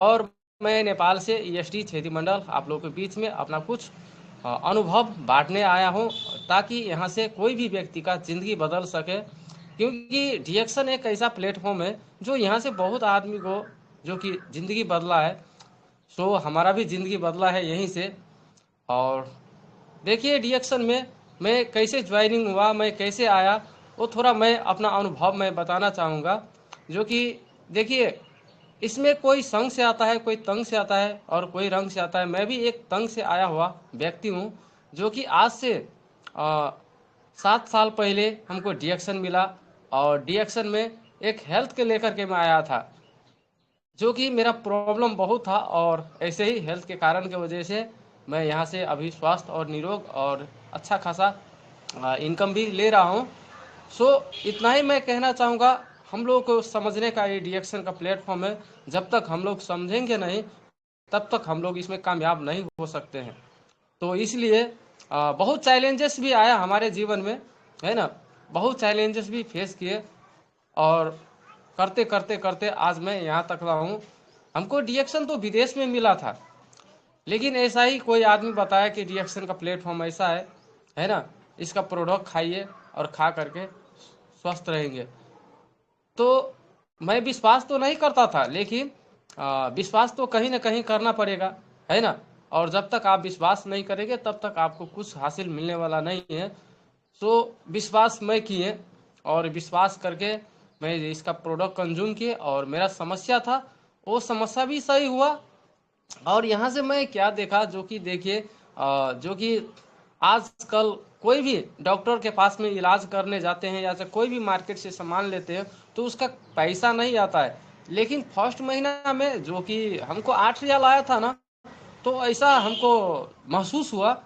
और मैं नेपाल से ईएसटी क्षेत्रीय मंडल आप लोगों के बीच में अपना कुछ अनुभव बांटने आया हूं, ताकि यहां से कोई भी व्यक्ति का ज़िंदगी बदल सके। क्योंकि डीएक्शन एक ऐसा प्लेटफॉर्म है जो यहां से बहुत आदमी को जो कि ज़िंदगी बदला है। सो हमारा भी ज़िंदगी बदला है यहीं से। और देखिए डीएक्शन में मैं कैसे ज्वाइनिंग हुआ, मैं कैसे आया, वो थोड़ा मैं अपना अनुभव मैं बताना चाहूँगा। जो कि देखिए, इसमें कोई संग से आता है, कोई तंग से आता है और कोई रंग से आता है। मैं भी एक तंग से आया हुआ व्यक्ति हूँ, जो कि आज से 7 साल पहले हमको डीएक्शन मिला। और डीएक्शन में एक हेल्थ के लेकर के मैं आया था, जो कि मेरा प्रॉब्लम बहुत था। और ऐसे ही हेल्थ के कारण की वजह से मैं यहाँ से अभी स्वास्थ्य और निरोग और अच्छा खासा इनकम भी ले रहा हूँ। सो इतना ही मैं कहना चाहूँगा। हम लोग को समझने का ये डीएक्शन का प्लेटफॉर्म है। जब तक हम लोग समझेंगे नहीं, तब तक हम लोग इसमें कामयाब नहीं हो सकते हैं। तो इसलिए बहुत चैलेंजेस भी आया हमारे जीवन में, है ना। बहुत चैलेंजेस भी फेस किए, और करते करते करते आज मैं यहाँ तक रहा हूँ। हमको डीएक्शन तो विदेश में मिला था, लेकिन ऐसा ही कोई आदमी बताया कि डीएक्शन का प्लेटफॉर्म ऐसा है ना, इसका प्रोडक्ट खाइए और खा करके स्वस्थ रहेंगे। तो मैं विश्वास तो नहीं करता था, लेकिन विश्वास तो कहीं ना कहीं करना पड़ेगा, है ना। और जब तक आप विश्वास नहीं करेंगे तब तक आपको कुछ हासिल मिलने वाला नहीं है। सो विश्वास मैं किए, और विश्वास करके मैं इसका प्रोडक्ट कंज्यूम किए, और मेरा समस्या था वो समस्या भी सही हुआ। और यहाँ से मैं क्या देखा, जो कि देखिए जो कि आजकल कोई भी डॉक्टर के पास में इलाज करने जाते हैं, या से कोई भी मार्केट से सामान लेते हैं, तो उसका पैसा नहीं आता है। लेकिन फर्स्ट महीना में जो कि हमको 8 रियाल आया था ना, तो ऐसा हमको महसूस हुआ,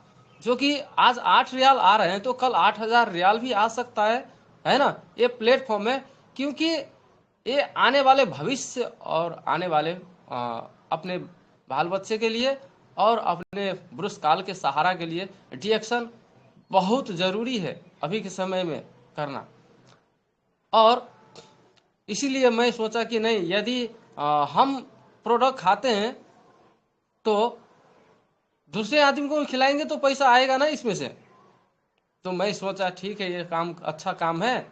जो कि आज 8 रियाल आ रहे हैं तो कल 8,000 रियाल भी आ सकता है ना। ये प्लेटफॉर्म है, क्योंकि ये आने वाले भविष्य और आने वाले अपने बाल बच्चे के लिए और अपने ब्रुश काल के सहारा के लिए डीएक्शन बहुत ज़रूरी है अभी के समय में करना। और इसीलिए मैं सोचा कि नहीं, यदि हम प्रोडक्ट खाते हैं तो दूसरे आदमी को खिलाएंगे तो पैसा आएगा ना इसमें से। तो मैं सोचा ठीक है, ये काम अच्छा काम है।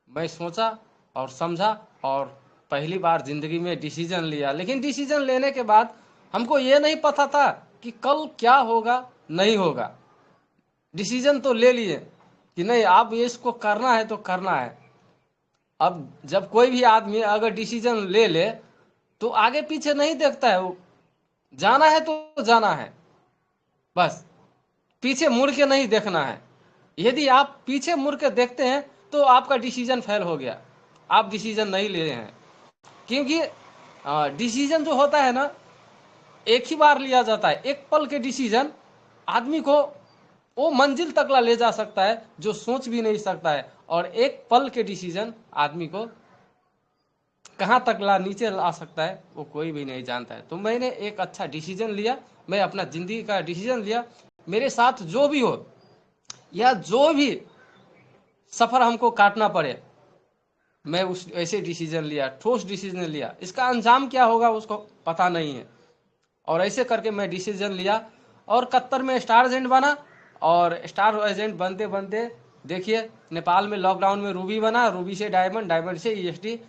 मैं सोचा और समझा, और पहली बार जिंदगी में डिसीजन लिया। लेकिन डिसीजन लेने के बाद हमको ये नहीं पता था कि कल क्या होगा, नहीं होगा। डिसीजन तो ले लिए कि नहीं, अब ये इसको करना है तो करना है। अब जब कोई भी आदमी अगर डिसीजन ले ले तो आगे पीछे नहीं देखता है, वो जाना है तो जाना है बस, पीछे मुड़ के नहीं देखना है। यदि आप पीछे मुड़ के देखते हैं तो आपका डिसीजन फेल हो गया, आप डिसीजन नहीं ले रहे हैं। क्योंकि डिसीजन जो होता है ना, एक ही बार लिया जाता है। एक पल के डिसीजन आदमी को वो मंजिल तक ला ले जा सकता है जो सोच भी नहीं सकता है, और एक पल के डिसीजन आदमी को कहाँ तक ला नीचे ला सकता है वो कोई भी नहीं जानता है। तो मैंने एक अच्छा डिसीजन लिया, मैं अपना जिंदगी का डिसीजन लिया। मेरे साथ जो भी हो या जो भी सफर हमको काटना पड़े, मैं उस ऐसे डिसीजन लिया, ठोस डिसीजन लिया। इसका अंजाम क्या होगा उसको पता नहीं है, और ऐसे करके मैं डिसीजन लिया। और कतर में स्टार एजेंट बना, और स्टार एजेंट बनते बनते देखिए नेपाल में लॉकडाउन में रूबी बना, रूबी से डायमंड, डायमंड से ईएसटी।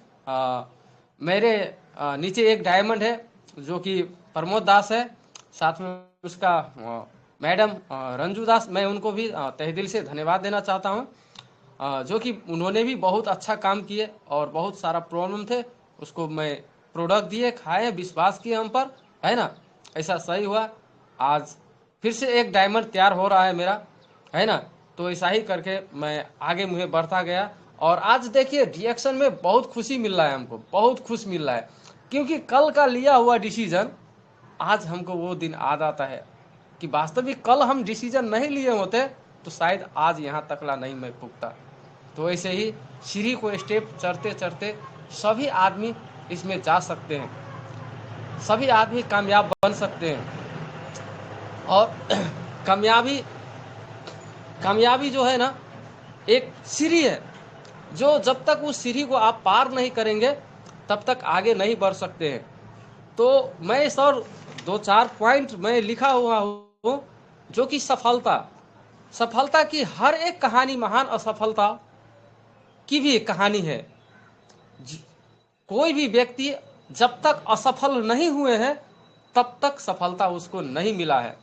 मेरे नीचे एक डायमंड है जो कि प्रमोद दास है, साथ में उसका मैडम रंजू दास। मैं उनको भी तहे दिल से धन्यवाद देना चाहता हूँ, जो कि उन्होंने भी बहुत अच्छा काम किए। और बहुत सारा प्रॉब्लम थे, उसको मैं प्रोडक्ट दिए, खाए, विश्वास किए हम पर, है ना। ऐसा सही हुआ। आज फिर से एक डायमंड तैयार हो रहा है मेरा, है ना। तो ऐसा ही करके मैं आगे मुझे बढ़ता गया। और आज देखिए रिएक्शन में बहुत खुशी मिल रहा है, हमको बहुत खुश मिल रहा है। क्योंकि कल का लिया हुआ डिसीजन आज हमको वो दिन याद आता है कि वास्तविक कल हम डिसीजन नहीं लिए होते तो शायद आज यहाँ तकला नहीं मैं पुगता। तो ऐसे ही सीढ़ी को स्टेप चढ़ते चढ़ते सभी आदमी इसमें जा सकते हैं, सभी आदमी कामयाब बन सकते हैं। और कामयाबी कामयाबी जो है ना, एक सीढ़ी है, जो जब तक उस सीढ़ी को आप पार नहीं करेंगे तब तक आगे नहीं बढ़ सकते हैं। तो मैं सर 2-4 पॉइंट मैं लिखा हुआ हूँ, जो कि सफलता की हर एक कहानी महान असफलता की भी एक कहानी है। कोई भी व्यक्ति जब तक असफल नहीं हुए हैं तब तक सफलता उसको नहीं मिला है।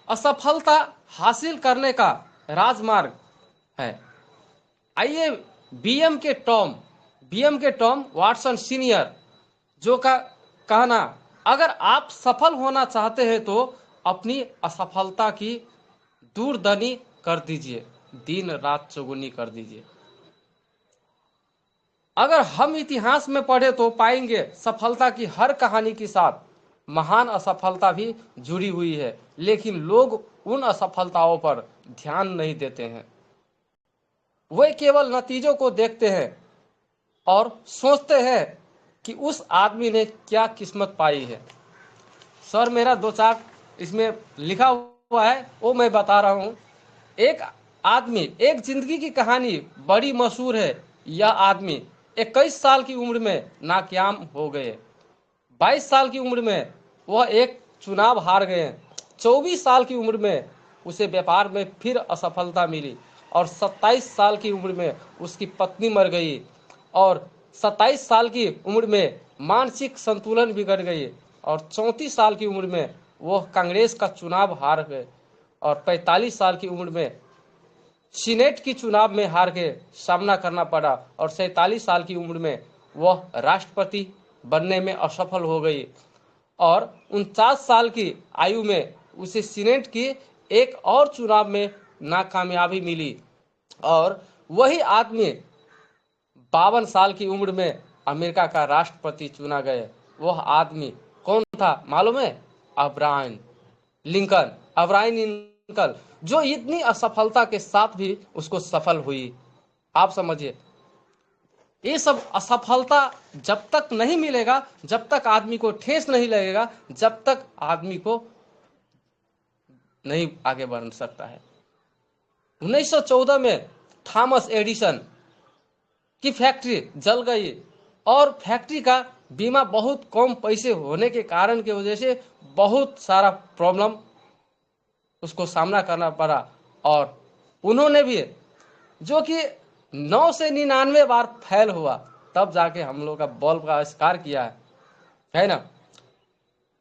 असफलता हासिल करने का राजमार्ग है। आइए बीएम के टॉम वाटसन सीनियर जो का कहना, अगर आप सफल होना चाहते हैं तो अपनी असफलता की दूरदनी कर दीजिए, दिन रात चौगुनी कर दीजिए। अगर हम इतिहास में पढ़े तो पाएंगे सफलता की हर कहानी के साथ महान असफलता भी जुड़ी हुई है, लेकिन लोग उन असफलताओं पर ध्यान नहीं देते हैं। वे केवल नतीजों को देखते हैं और सोचते हैं कि उस आदमी ने क्या किस्मत पाई है। सर मेरा 2-4 इसमें लिखा हुआ है, वो मैं बता रहा हूँ। एक जिंदगी की कहानी बड़ी मशहूर है। यह आदमी 21 साल की उम्र में नाकाम हो गए। 22 साल की उम्र में वह एक चुनाव हार गए। 24 साल की उम्र में उसे व्यापार में फिर असफलता मिली और 27 साल की उम्र में उसकी पत्नी मर गई और 27 साल की उम्र में मानसिक संतुलन बिगड़ गई और 34 साल की उम्र में वह कांग्रेस का चुनाव हार गए और 45 साल की उम्र में सीनेट की चुनाव में हार के सामना करना पड़ा और 47 साल की उम्र में वह राष्ट्रपति बनने में असफल हो गई और 49 साल की आयु में उसे सीनेट की एक और चुनाव में नाकामयाबी मिली और वही आदमी 52 साल की उम्र में अमेरिका का राष्ट्रपति चुना गया। वह आदमी कौन था मालूम है? अब्राहम लिंकन, जो इतनी असफलता के साथ भी उसको सफल हुई। आप समझिए, ये सब असफलता जब तक नहीं मिलेगा, जब तक आदमी को ठेस नहीं लगेगा, जब तक आदमी को नहीं आगे बढ़ सकता है। 1914 में थॉमस एडिसन की फैक्ट्री जल गई और फैक्ट्री का बीमा बहुत कम पैसे होने के कारण की वजह से बहुत सारा प्रॉब्लम उसको सामना करना पड़ा और उन्होंने भी जो कि 9 से 99 बार फेल हुआ तब जाके हम लोग का बल्ब का आविष्कार किया है ना।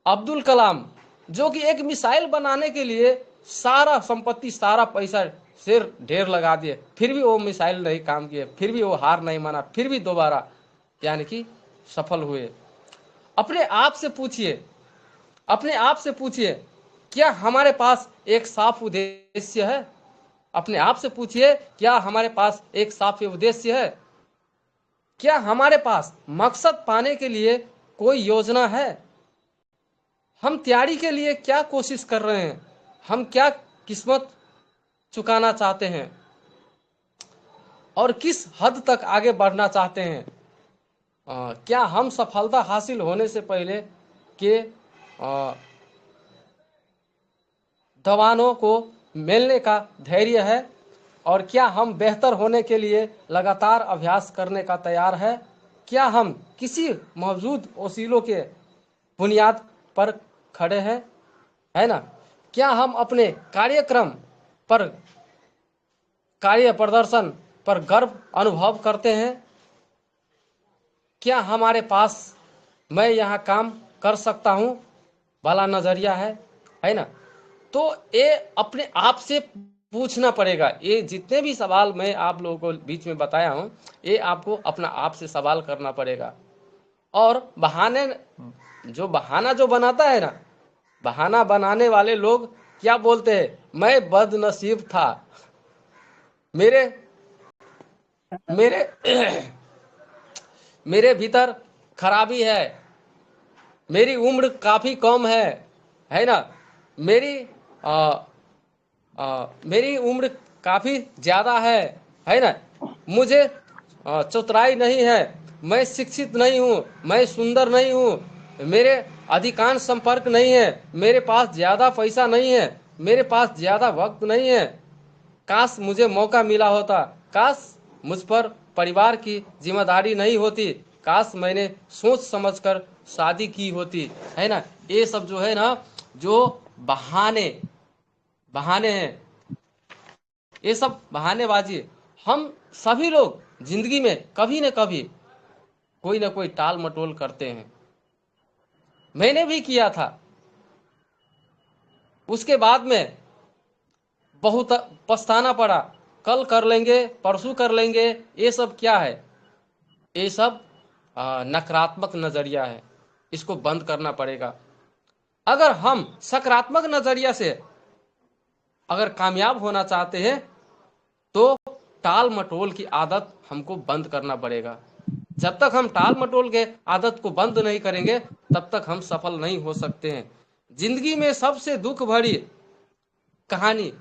अब्दुल कलाम जो कि एक मिसाइल बनाने के लिए सारा संपत्ति सारा पैसा सिर ढेर लगा दिए, फिर भी वो मिसाइल नहीं काम किए, फिर भी वो हार नहीं माना, फिर भी दोबारा यानी कि सफल हुए। अपने आप से पूछिए क्या हमारे पास एक साफ उद्देश्य है? अपने आप से पूछिए क्या हमारे पास एक साफ उद्देश्य है? क्या हमारे पास मकसद पाने के लिए कोई योजना है? हम तैयारी के लिए क्या कोशिश कर रहे हैं? हम क्या किस्मत चुकाना चाहते हैं और किस हद तक आगे बढ़ना चाहते हैं? क्या हम सफलता हासिल होने से पहले के दबानों को मिलने का धैर्य है और क्या हम बेहतर होने के लिए लगातार अभ्यास करने का तैयार है? क्या हम किसी मौजूद वसीलों के बुनियाद पर खड़े हैं, है ना? क्या हम अपने कार्य प्रदर्शन पर गर्व अनुभव करते हैं? क्या हमारे पास मैं यहाँ काम कर सकता हूँ वाला नजरिया है ना? तो ये अपने आप से पूछना पड़ेगा। ये जितने भी सवाल मैं आप लोगों को बीच में बताया हूँ, ये आपको अपना आप से सवाल करना पड़ेगा। और बहाना जो बनाता है ना, बहाना बनाने वाले लोग क्या बोलते हैं? मैं बदनसीब था, मेरे मेरे मेरे भीतर खराबी है, मेरी उम्र काफी कम है ना? मेरी उम्र काफी ज्यादा है ना? मुझे चतुराई नहीं है, मैं शिक्षित नहीं हूँ, मैं सुंदर नहीं हूँ, मेरे अधिकांश संपर्क नहीं है, मेरे पास ज्यादा पैसा नहीं है, मेरे पास ज्यादा वक्त नहीं है। काश मुझे मौका मिला होता, काश मुझ पर परिवार की जिम्मेदारी नहीं होती, काश मैंने सोच समझकर शादी की होती, है ना। ये सब जो है ना, जो बहाने बहाने हैं, ये सब बहानेबाजी है। हम सभी लोग जिंदगी में कभी न कभी कोई ना कोई टाल मटोल करते हैं। मैंने भी किया था। उसके बाद में बहुत पछताना पड़ा। कल कर लेंगे, परसों कर लेंगे, ये सब क्या है? ये सब नकारात्मक नजरिया है। इसको बंद करना पड़ेगा। अगर हम सकारात्मक नजरिया से अगर कामयाब होना चाहते हैं तो टाल मटोल की आदत हमको बंद करना पड़ेगा। जब तक हम टाल मटोल के आदत को बंद नहीं करेंगे तब तक हम सफल नहीं हो सकते हैं। जिंदगी में सबसे दुख भरी कहानी,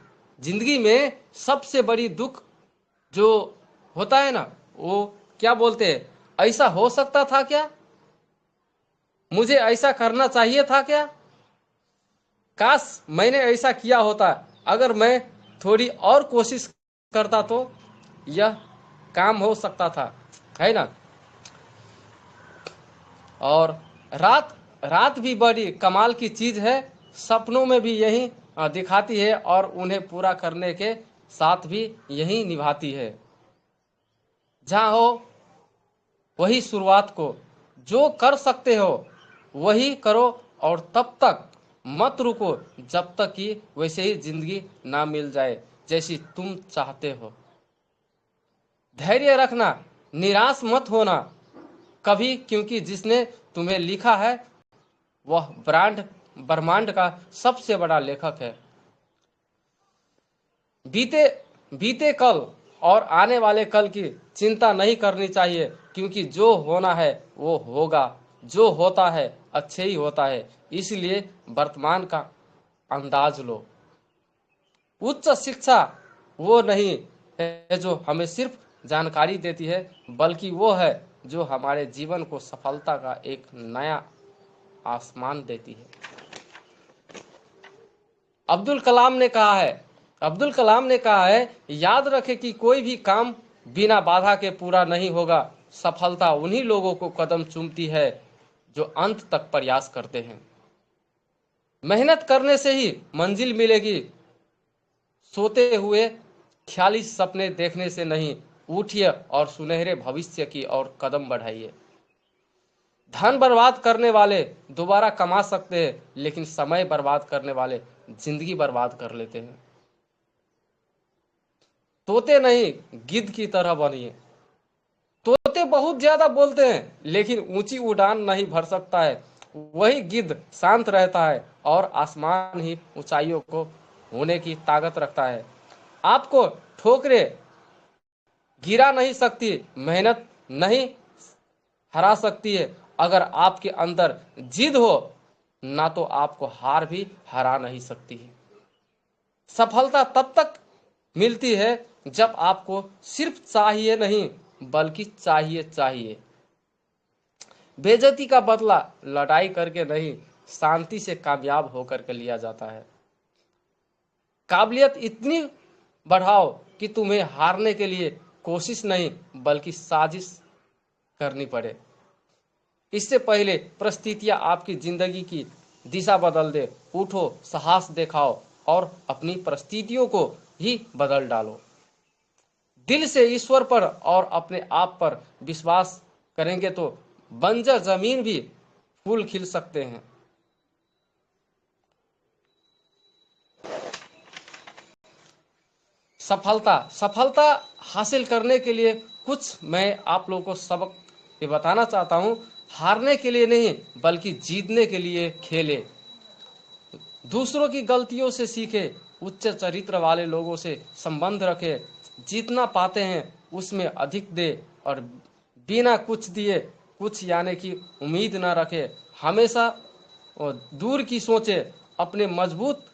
जिंदगी में सबसे बड़ी दुख जो होता है ना, वो क्या बोलते हैं, ऐसा हो सकता था क्या, मुझे ऐसा करना चाहिए था क्या, काश मैंने ऐसा किया होता, अगर मैं थोड़ी और कोशिश करता तो यह काम हो सकता था, है ना। और रात रात भी बड़ी कमाल की चीज है। सपनों में भी यही दिखाती है और उन्हें पूरा करने के साथ भी यही निभाती है। जहाँ हो वही शुरुआत को, जो कर सकते हो वही करो, और तब तक मत रुको जब तक कि वैसे ही जिंदगी ना मिल जाए जैसी तुम चाहते हो। धैर्य रखना, निराश मत होना कभी, क्योंकि जिसने तुम्हें लिखा है वह ब्रह्मांड का सबसे बड़ा लेखक है। बीते बीते कल और आने वाले कल की चिंता नहीं करनी चाहिए, क्योंकि जो होना है वो होगा, जो होता है अच्छे ही होता है। इसलिए वर्तमान का अंदाज लो। उच्च शिक्षा वो नहीं है जो हमें सिर्फ जानकारी देती है, बल्कि वो है जो हमारे जीवन को सफलता का एक नया आसमान देती है। अब्दुल कलाम ने कहा है अब्दुल कलाम ने कहा है, याद रखें कि कोई भी काम बिना बाधा के पूरा नहीं होगा। सफलता उन्हीं लोगों को कदम चूमती है जो अंत तक प्रयास करते हैं। मेहनत करने से ही मंजिल मिलेगी, सोते हुए ख्याली सपने देखने से नहीं। उठिए और सुनहरे भविष्य की ओर कदम बढ़ाइए। धन बर्बाद करने वाले दोबारा कमा सकते हैं, लेकिन समय बर्बाद करने वाले जिंदगी बर्बाद कर लेते हैं। तोते नहीं, गिद्ध की तरह बनिए। तोते बहुत ज्यादा बोलते हैं लेकिन ऊंची उड़ान नहीं भर सकता है। वही गिद्ध शांत रहता है और आसमान ही ऊंचाइयों को होने की ताकत रखता है। आपको ठोकरे गिरा नहीं सकती, मेहनत नहीं हरा सकती है। अगर आपके अंदर जिद हो ना तो आपको हार भी हरा नहीं सकती है। सफलता तब तक मिलती है जब आपको सिर्फ चाहिए नहीं बल्कि चाहिए चाहिए। बेइज्जती का बदला लड़ाई करके नहीं, शांति से कामयाब होकर के लिया जाता है। काबिलियत इतनी बढ़ाओ कि तुम्हें हारने के लिए कोशिश नहीं बल्कि साजिश करनी पड़े। इससे पहले परिस्थितियां आपकी जिंदगी की दिशा बदल दे, उठो, साहस दिखाओ और अपनी परिस्थितियों को ही बदल डालो। दिल से ईश्वर पर और अपने आप पर विश्वास करेंगे तो बंजर जमीन भी फूल खिल सकते हैं। सफलता सफलता हासिल करने के लिए कुछ मैं आप लोगों को सबक ये बताना चाहता हूँ। हारने के लिए नहीं बल्कि जीतने के लिए खेले। दूसरों की गलतियों से सीखे, उच्च चरित्र वाले लोगों से संबंध रखे। जितना पाते हैं उसमें अधिक दे और बिना कुछ दिए कुछ यानी कि उम्मीद ना रखे। हमेशा दूर की सोचे, अपने मजबूत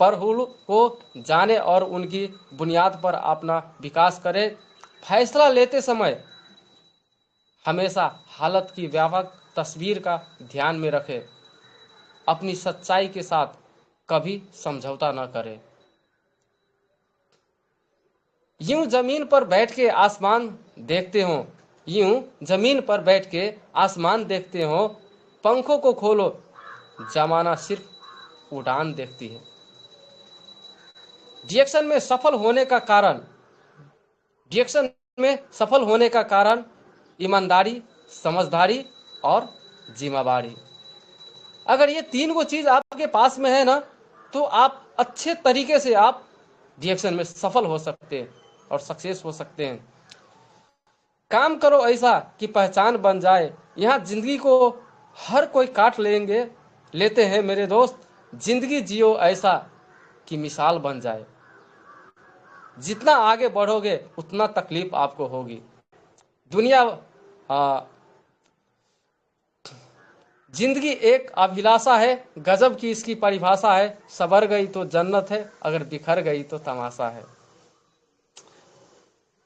परहुल को जाने और उनकी बुनियाद पर अपना विकास करे। फैसला लेते समय हमेशा हालत की व्यापक तस्वीर का ध्यान में रखें। अपनी सच्चाई के साथ कभी समझौता न करें। यूं जमीन पर बैठ के आसमान देखते हो, यूं जमीन पर बैठ के आसमान देखते हो, पंखों को खोलो, जमाना सिर्फ उड़ान देखती है। डिएक्शन में सफल होने का कारण, डिएक्शन में सफल होने का कारण ईमानदारी, समझदारी और जिम्मेदारी। अगर ये तीन को चीज आपके पास में है ना, तो आप अच्छे तरीके से आप डिएक्शन में सफल हो सकते हैं और सक्सेस हो सकते हैं। काम करो ऐसा कि पहचान बन जाए। यहाँ जिंदगी को हर कोई काट लेते हैं मेरे दोस्त। जिंदगी जियो ऐसा कि मिसाल बन जाए। जितना आगे बढ़ोगे उतना तकलीफ आपको होगी। दुनिया जिंदगी एक अभिलाषा है, गजब की इसकी परिभाषा है। सवर गई तो जन्नत है, अगर बिखर गई तो तमाशा है।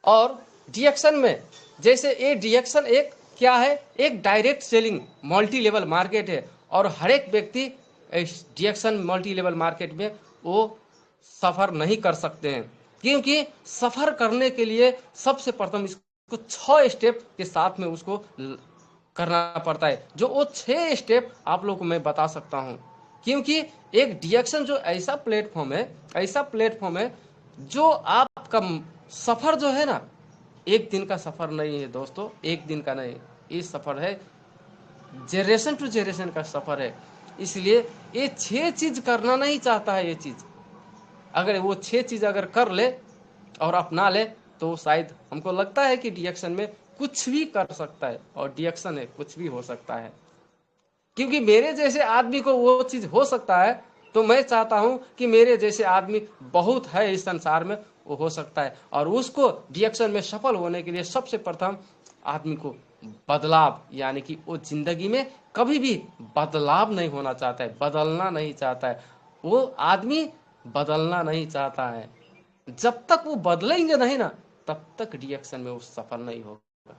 और डिएक्शन में जैसे ये डिएक्शन एक क्या है, एक direct selling multi level market है। और हर एक व्यक्ति इस डिएक्शन मल्टी लेवल मार्केट में वो सफर नहीं कर सकते हैं, क्योंकि सफर करने के लिए सबसे प्रथम इसको 6 स्टेप के साथ में उसको करना पड़ता है। जो वो 6 स्टेप आप लोग को मैं बता सकता हूं, क्योंकि एक डिएक्शन जो ऐसा प्लेटफॉर्म है जो आपका सफर जो है ना, एक दिन का सफर नहीं है दोस्तों, एक दिन का नहीं। ये सफर है, जनरेशन टू जनरेशन का सफर है। इसलिए ये 6 चीज करना नहीं चाहता है। ये चीज अगर वो 6 चीज अगर कर ले और अपना ले, तो शायद हमको लगता है कि डिएक्शन में कुछ भी कर सकता है। और डिएक्शन है, कुछ भी हो सकता है। क्योंकि मेरे जैसे आदमी को वो चीज हो सकता है, तो मैं चाहता हूं कि मेरे जैसे आदमी बहुत है इस संसार में, वो हो सकता है। और उसको डिएक्शन में सफल होने के लिए सबसे प्रथम आदमी को बदलाव, यानी कि वो जिंदगी में कभी भी बदलाव नहीं होना चाहता है, बदलना नहीं चाहता है। वो आदमी बदलना नहीं चाहता है। जब तक वो बदलेंगे नहीं ना, तब तक डिएक्शन में वो सफल नहीं होगा।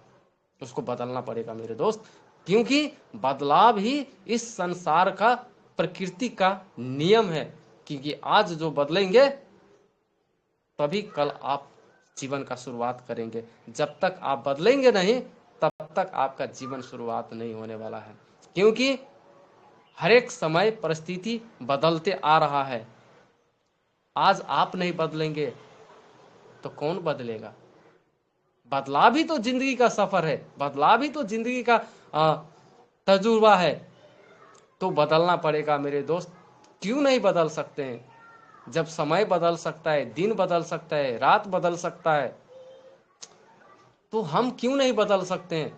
उसको बदलना पड़ेगा मेरे दोस्त, क्योंकि बदलाव ही इस संसार का, प्रकृति का नियम है। क्योंकि आज जो बदलेंगे तभी कल आप जीवन का शुरुआत करेंगे। जब तक आप बदलेंगे नहीं, तब तक आपका जीवन शुरुआत नहीं होने वाला है। क्योंकि हर एक समय परिस्थिति बदलते आ रहा है। आज आप नहीं बदलेंगे तो कौन बदलेगा? बदलाव ही तो जिंदगी का सफर है, बदलाव ही तो जिंदगी का तजुर्बा है। तो बदलना पड़ेगा मेरे दोस्त। क्यों नहीं बदल सकते हैं? जब समय बदल सकता है, दिन बदल सकता है, रात बदल सकता है, तो हम क्यों नहीं बदल सकते हैं?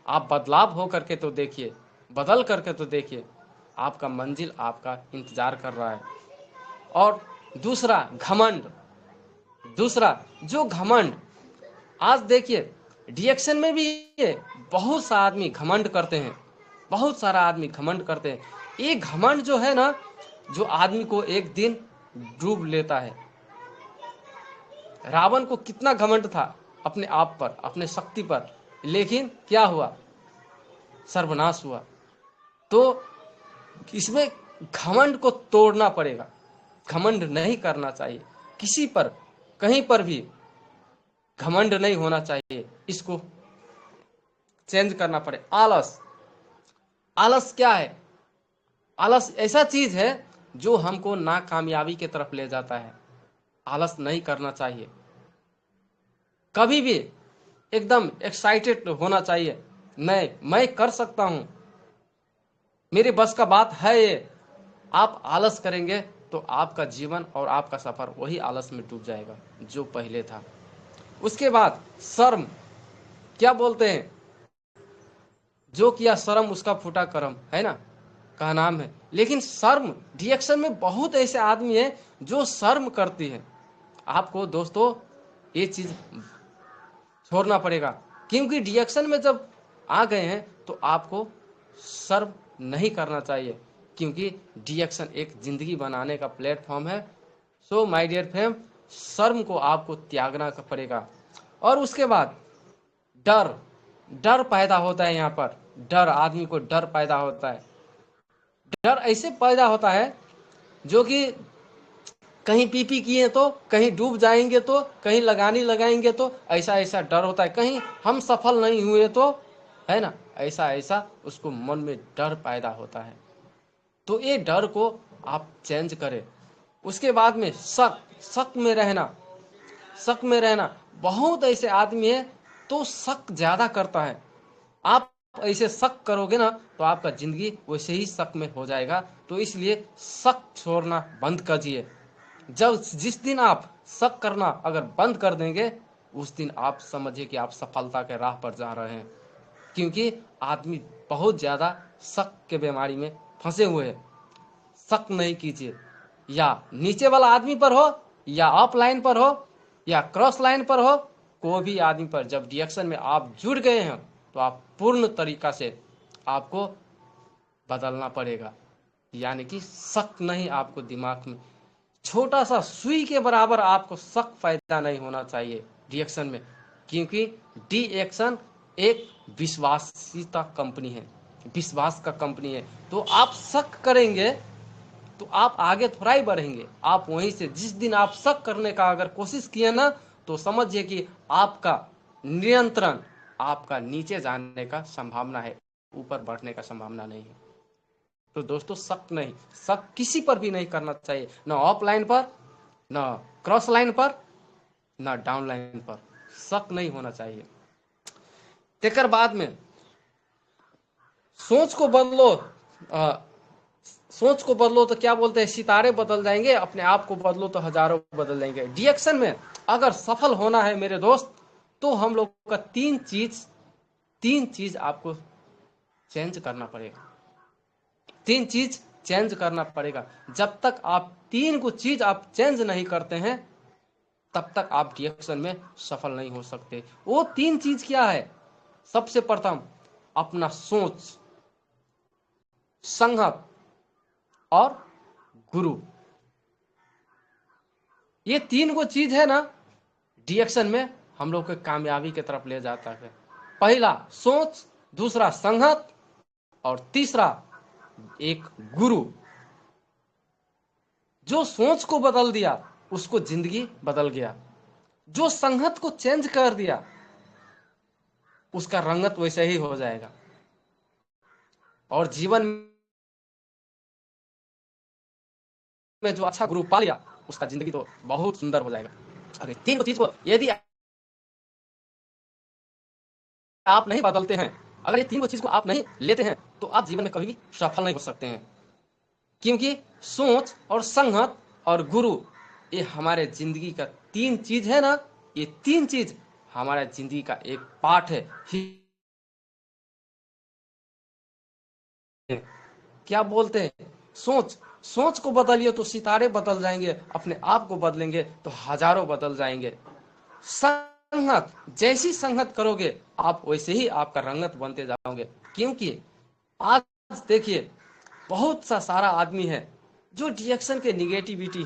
आप बदलाव हो करके तो देखिए, बदल करके तो देखिए, आपका मंजिल आपका इंतजार कर रहा है। और दूसरा घमंड, दूसरा जो घमंड, आज देखिए डिएक्शन में भी बहुत सा आदमी घमंड करते हैं, बहुत सारा आदमी घमंड करते हैं। ये घमंड जो है ना, जो आदमी को एक दिन डूब लेता है। रावण को कितना घमंड था अपने आप पर, अपने शक्ति पर, लेकिन क्या हुआ? सर्वनाश हुआ। तो इसमें घमंड को तोड़ना पड़ेगा। घमंड नहीं करना चाहिए किसी पर, कहीं पर भी घमंड नहीं होना चाहिए। इसको चेंज करना पड़े। आलस, आलस क्या है? आलस ऐसा चीज है जो हमको नाकामयाबी की तरफ ले जाता है। आलस नहीं करना चाहिए। कभी भी एकदम एक्साइटेड होना चाहिए। नहीं, मैं कर सकता हूं, मेरे बस का बात है ये। आप आलस करेंगे तो आपका जीवन और आपका सफर वही आलस में डूब जाएगा जो पहले था। उसके बाद शर्म, क्या बोलते हैं, जो किया शर्म उसका फूटा करम, है ना, का नाम है। लेकिन शर्म, डिएक्शन में बहुत ऐसे आदमी हैं जो शर्म करती है। आपको दोस्तों ये चीज छोड़ना पड़ेगा, क्योंकि डिएक्शन में जब आ गए हैं तो आपको शर्म नहीं करना चाहिए, क्योंकि डिएक्शन एक जिंदगी बनाने का प्लेटफॉर्म है। सो माय डियर फ्रेंड, शर्म को आपको त्यागना पड़ेगा। और उसके बाद डर, डर पैदा होता है। यहाँ पर डर, आदमी को डर पैदा होता है। डर ऐसे पैदा होता है जो कि कहीं पी किए तो, कहीं डूब जाएंगे तो, कहीं लगानी लगाएंगे तो, ऐसा ऐसा डर होता है। कहीं हम सफल नहीं हुए तो, है ना, ऐसा ऐसा उसको मन में डर पैदा होता है। तो ये डर को आप चेंज करें। उसके बाद में शक, शक में रहना। बहुत ऐसे आदमी है तो शक ज्यादा करता है। आप ऐसे शक करोगे ना तो आपका जिंदगी वैसे ही शक में हो जाएगा। तो इसलिए शक छोड़ना बंद कीजिए। जब जिस दिन आप शक करना अगर बंद कर देंगे, उस दिन आप समझिए कि आप सफलता के राह पर जा रहे हैं। क्योंकि आदमी बहुत ज्यादा शक के बीमारी में फंसे हुए हैं। शक नहीं कीजिए, या नीचे वाला आदमी पर हो, या अप लाइन पर हो, या क्रॉस लाइन पर हो, कोई भी आदमी पर जब रिएक्शन में आप जुड़ गए हैं तो आप पूर्ण तरीका से आपको बदलना पड़ेगा। यानी कि शक नहीं, आपको दिमाग में छोटा सा सुई के बराबर आपको शक पैदा नहीं होना चाहिए रिएक्शन में। क्योंकि डी एक्शन एक विश्वासिता कंपनी है, विश्वास का कंपनी है। तो आप शक करेंगे तो आप आगे थोड़ा ही बढ़ेंगे। आप वहीं से जिस दिन आप शक करने का अगर कोशिश किए ना, तो समझिए कि आपका नियंत्रण आपका नीचे जाने का संभावना है, ऊपर बढ़ने का संभावना नहीं है। तो दोस्तों शक नहीं, शक किसी पर भी नहीं करना चाहिए, ना ऑफ लाइन पर, ना क्रॉस लाइन पर, ना डाउन लाइन पर। शक नहीं होना चाहिए। तेकर बाद में सोच को बदलो। सोच को बदलो तो क्या बोलते हैं, सितारे बदल जाएंगे। अपने आप को बदलो तो हजारों बदल जाएंगे। रिएक्शन में अगर सफल होना है मेरे दोस्त, तो हम लोग का तीन चीज आपको चेंज करना पड़ेगा। तीन चीज चेंज करना पड़ेगा। जब तक आप तीन को चीज आप चेंज नहीं करते हैं, तब तक आप रिएक्शन में सफल नहीं हो सकते। वो तीन चीज क्या है? सबसे प्रथम अपना सोच, संगत और गुरु। ये तीन को चीज है ना, रिएक्शन में हम लोग को कामयाबी की तरफ ले जाता है। पहला सोच, दूसरा संगत, और तीसरा एक गुरु। जो सोच को बदल दिया उसको जिंदगी बदल गया। जो संगत को चेंज कर दिया उसका रंगत वैसे ही हो जाएगा। और जीवन में जो अच्छा गुरु पा लिया उसका जिंदगी तो बहुत सुंदर हो जाएगा। अगर तीन चीज को यदि आप नहीं बदलते हैं, अगर ये तीन चीज को आप नहीं लेते हैं, तो आप जीवन में कभी भी सफल नहीं हो सकते हैं। क्योंकि सोच और संगत और गुरु, ये हमारे जिंदगी का तीन चीज है ना। ये तीन चीज हमारे जिंदगी का एक पार्ट है। क्या बोलते हैं, सोच, सोच को बदलिए तो सितारे बदल जाएंगे। अपने आप को बदलेंगे तो हजारों बदल जाएंगे। संगत, जैसी संगत करोगे आप वैसे ही आपका रंगत बनते जाओगे। क्योंकि आज देखिए बहुत सा सारा आदमी है जो रिएक्शन के निगेटिविटी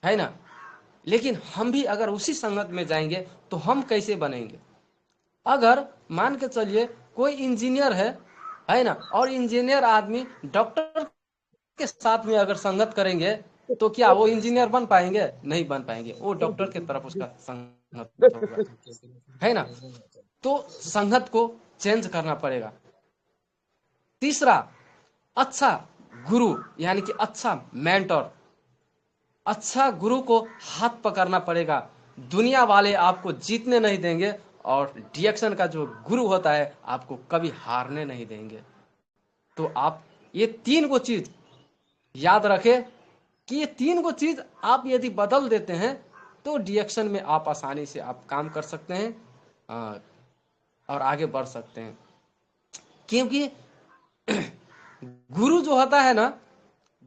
है ना। लेकिन हम भी अगर उसी संगत में जाएंगे तो हम कैसे बनेंगे? अगर मान के चलिए कोई इंजीनियर है ना, और इंजीनियर आदमी डॉक्टर के साथ में अगर संगत करेंगे तो क्या वो इंजीनियर बन पाएंगे? नहीं बन पाएंगे। वो डॉक्टर की तरफ उसका संगत होगा, है ना। तो संगत को चेंज करना पड़ेगा। तीसरा, अच्छा गुरु, यानी कि अच्छा मेंटर, अच्छा गुरु को हाथ पकड़ना पड़ेगा। दुनिया वाले आपको जीतने नहीं देंगे, और रिएक्शन का जो गुरु होता है आपको कभी हारने नहीं देंगे। तो आप ये तीन को चीज याद रखें कि ये तीन को चीज आप यदि बदल देते हैं तो रिएक्शन में आप आसानी से आप काम कर सकते हैं और आगे बढ़ सकते हैं। क्योंकि गुरु जो होता है ना,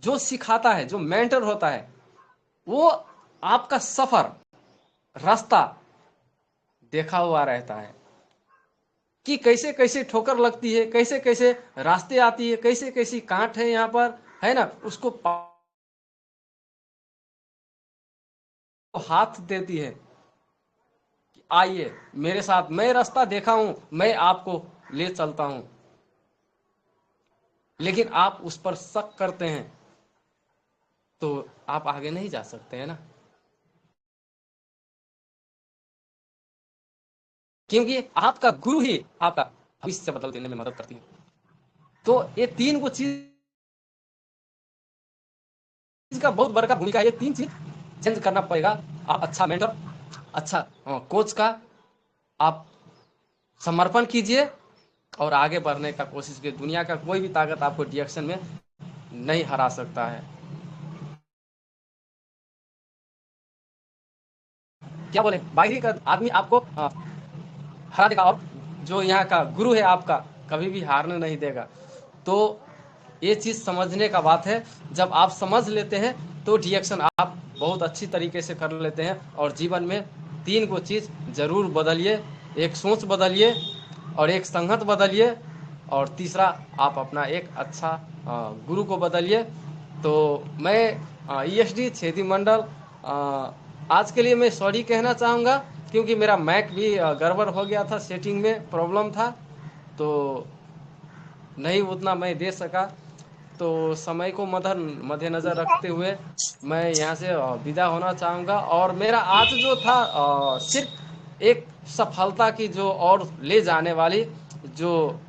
जो सिखाता है, जो मेंटर होता है, वो आपका सफर, रास्ता देखा हुआ रहता है कि कैसे कैसे ठोकर लगती है, कैसे कैसे रास्ते आती है, कैसे कैसी कांट है यहाँ पर, है ना। उसको हाथ देती है कि आइए मेरे साथ, मैं रास्ता देखा हूं, मैं आपको ले चलता हूं। लेकिन आप उस पर शक करते हैं तो आप आगे नहीं जा सकते हैं ना। क्योंकि आपका गुरु ही आपका भविष्य बदल देने में मदद करती हैं। तो ये 3 को चीज का बहुत बड़ा भूमिका है। ये 3 चीज चेंज करना पड़ेगा। आप अच्छा मेंटर, अच्छा कोच का आप समर्पण कीजिए और आगे बढ़ने का कोशिश कीजिए। दुनिया का कोई भी ताकत आपको डिएक्शन में नहीं हरा सकता है। क्या बोले, बाहरी का आदमी आपको हरा देगा और जो यहाँ का गुरु है आपका कभी भी हारने नहीं देगा। तो ये चीज़ समझने का बात है। जब आप समझ लेते हैं तो डिएक्शन आप बहुत अच्छी तरीके से कर लेते हैं। और जीवन में 3 को चीज़ ज़रूर बदलिए। एक सोच बदलिए और एक संगत बदलिए और तीसरा आप अपना एक अच्छा गुरु को बदलिए। तो मैं ईएसडी छेदी मंडल आज के लिए मैं सॉरी कहना चाहूँगा, क्योंकि मेरा मैक भी गड़बड़ हो गया था, सेटिंग में प्रॉब्लम था, तो नहीं उतना मैं दे सका। तो समय को मद्देनज़र रखते हुए मैं यहाँ से विदा होना चाहूँगा। और मेरा आज जो था सिर्फ एक सफलता की जो और ले जाने वाली, जो